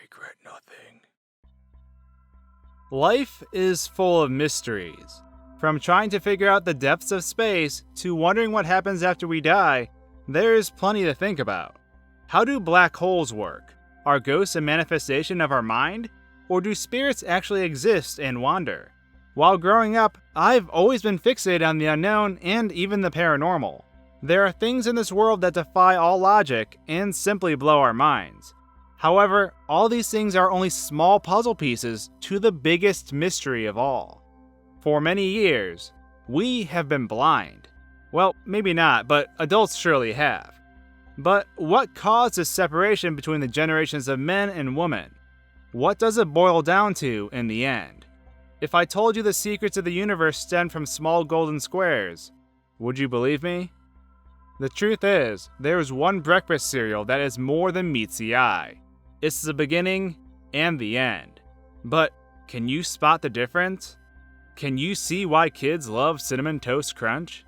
regret nothing. Life is full of mysteries. From trying to figure out the depths of space to wondering what happens after we die, there's plenty to think about. How do black holes work? Are ghosts a manifestation of our mind? Or do spirits actually exist and wander? While growing up, I've always been fixated on the unknown and even the paranormal. There are things in this world that defy all logic and simply blow our minds. However, all these things are only small puzzle pieces to the biggest mystery of all. For many years, we have been blind. Well, maybe not, but adults surely have. But what caused this separation between the generations of men and women? What does it boil down to in the end? If I told you the secrets of the universe stem from small golden squares, would you believe me? The truth is, there is one breakfast cereal that is more than meets the eye. It's the beginning and the end. But can you spot the difference? Can you see why kids love Cinnamon Toast Crunch?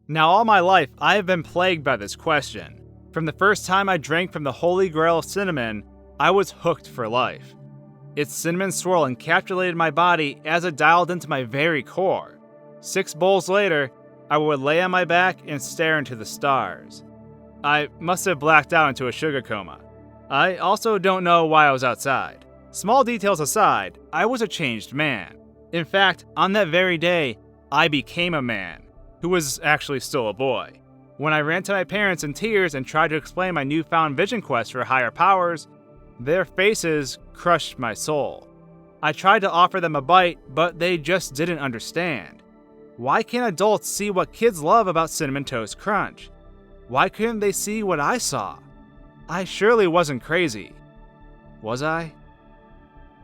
Now, all my life, I have been plagued by this question. From the first time I drank from the holy grail of cinnamon, I was hooked for life. Its cinnamon swirl encapsulated my body as it dialed into my very core. 6 bowls later, I would lay on my back and stare into the stars. I must have blacked out into a sugar coma. I also don't know why I was outside. Small details aside, I was a changed man. In fact, on that very day, I became a man, who was actually still a boy. When I ran to my parents in tears and tried to explain my newfound vision quest for higher powers, their faces crushed my soul. I tried to offer them a bite, but they just didn't understand. Why can't adults see what kids love about Cinnamon Toast Crunch? Why couldn't they see what I saw? I surely wasn't crazy. Was I?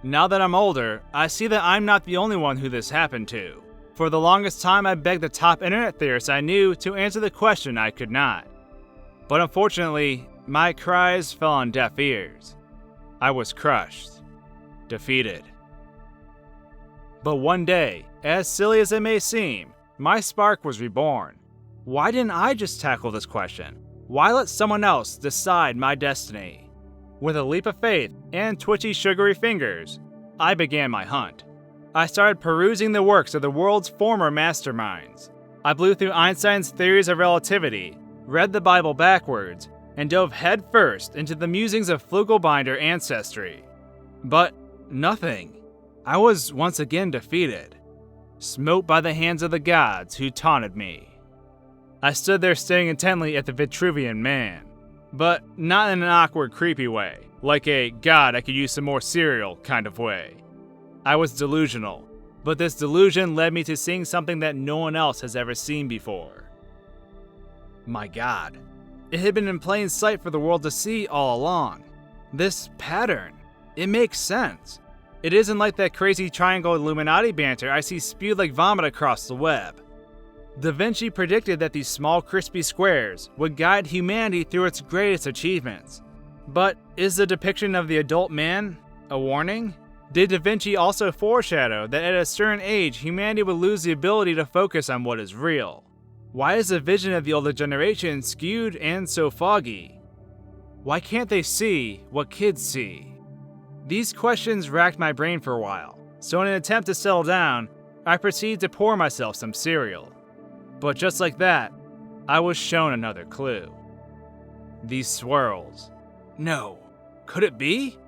Now that I'm older, I see that I'm not the only one who this happened to. For the longest time, I begged the top internet theorists I knew to answer the question I could not. But unfortunately, my cries fell on deaf ears. I was crushed. Defeated. But one day, as silly as it may seem, my spark was reborn. Why didn't I just tackle this question? Why let someone else decide my destiny? With a leap of faith and twitchy, sugary fingers, I began my hunt. I started perusing the works of the world's former masterminds. I blew through Einstein's theories of relativity, read the Bible backwards, and dove headfirst into the musings of Flugelbinder ancestry. But nothing. I was once again defeated, smote by the hands of the gods who taunted me. I stood there staring intently at the Vitruvian man, but not in an awkward, creepy way, like a "God, I could use some more cereal" kind of way. I was delusional, but this delusion led me to seeing something that no one else has ever seen before. My God, it had been in plain sight for the world to see all along. This pattern, it makes sense. It isn't like that crazy triangle Illuminati banter I see spewed like vomit across the web. Da Vinci predicted that these small crispy squares would guide humanity through its greatest achievements. But is the depiction of the adult man a warning? Did Da Vinci also foreshadow that at a certain age humanity would lose the ability to focus on what is real? Why is the vision of the older generation skewed and so foggy? Why can't they see what kids see? These questions racked my brain for a while, so in an attempt to settle down, I proceeded to pour myself some cereal. But just like that, I was shown another clue. These swirls. No, could it be?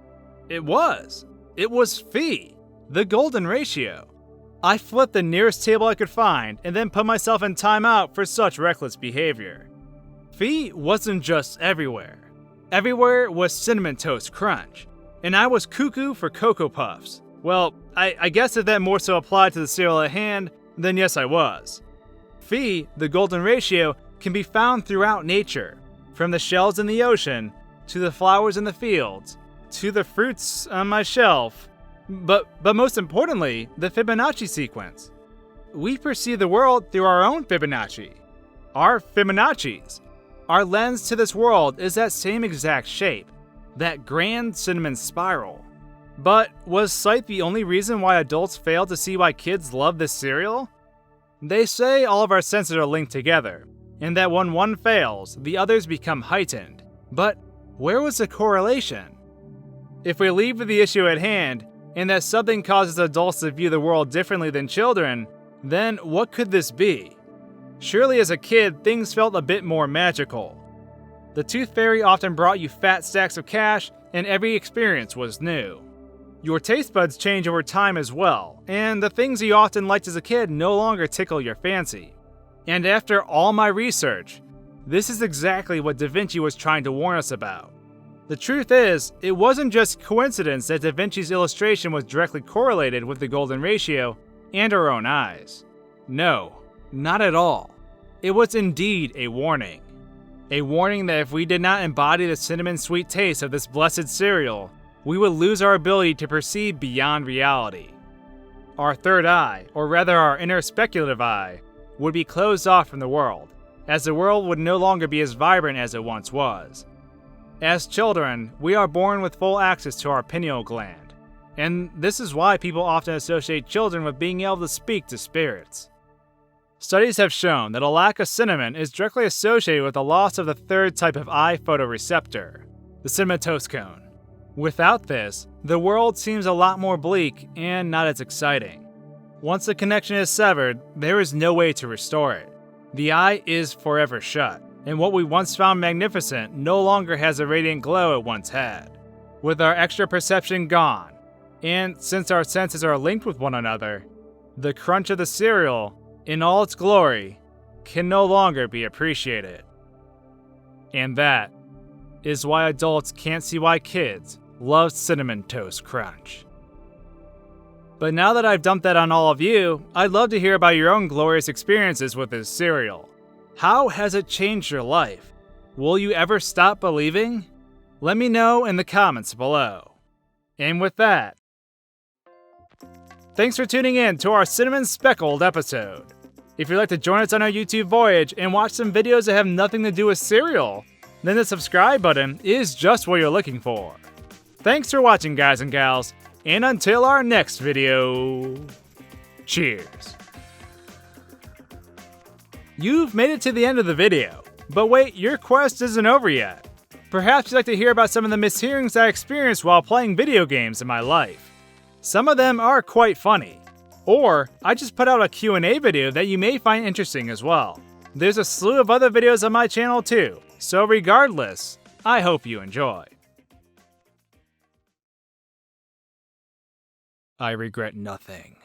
It was. It was Phi, the golden ratio. I flipped the nearest table I could find and then put myself in timeout for such reckless behavior. Phi wasn't just everywhere. Everywhere was Cinnamon Toast Crunch, and I was cuckoo for Cocoa Puffs. Well, I guess if that more so applied to the cereal at hand, then yes I was. Phi, the golden ratio, can be found throughout nature, from the shells in the ocean, to the flowers in the fields, to the fruits on my shelf, but most importantly, the Fibonacci sequence. We perceive the world through our own Fibonacci, our Fibonacci's. Our lens to this world is that same exact shape, that grand cinnamon spiral. But was sight the only reason why adults fail to see why kids love this cereal? They say all of our senses are linked together, and that when one fails, the others become heightened. But Where was the correlation? If we leave with the issue at hand, and that something causes adults to view the world differently than children, then what could this be? Surely as a kid, things felt a bit more magical. The Tooth Fairy often brought you fat stacks of cash, and every experience was new. Your taste buds change over time as well, and the things you often liked as a kid no longer tickle your fancy. And after all my research, this is exactly what Da Vinci was trying to warn us about. The truth is, it wasn't just coincidence that Da Vinci's illustration was directly correlated with the golden ratio and our own eyes. No, not at all. It was indeed a warning. A warning that if we did not embody the cinnamon sweet taste of this blessed cereal, we would lose our ability to perceive beyond reality. Our third eye, or rather our inner speculative eye, would be closed off from the world, as the world would no longer be as vibrant as it once was. As children, we are born with full access to our pineal gland, and this is why people often associate children with being able to speak to spirits. Studies have shown that a lack of cinnamon is directly associated with the loss of the third type of eye photoreceptor, the cinnamon toast cone. Without this, the world seems a lot more bleak and not as exciting. Once the connection is severed, there is no way to restore it. The eye is forever shut, and what we once found magnificent no longer has the radiant glow it once had. With our extra perception gone, and since our senses are linked with one another, the crunch of the cereal, in all its glory, can no longer be appreciated. And that is why adults can't see why kids love Cinnamon Toast Crunch. But now that I've dumped that on all of you, I'd love to hear about your own glorious experiences with this cereal. How has it changed your life? Will you ever stop believing? Let me know in the comments below. And with that, thanks for tuning in to our cinnamon speckled episode. If you'd like to join us on our YouTube voyage and watch some videos that have nothing to do with cereal, then the subscribe button is just what you're looking for. Thanks for watching, guys and gals, and until our next video, cheers. You've made it to the end of the video, but wait, your quest isn't over yet. Perhaps you'd like to hear about some of the mishearings I experienced while playing video games in my life. Some of them are quite funny. Or, I just put out a Q&A video that you may find interesting as well. There's a slew of other videos on my channel too, so regardless, I hope you enjoy. I regret nothing.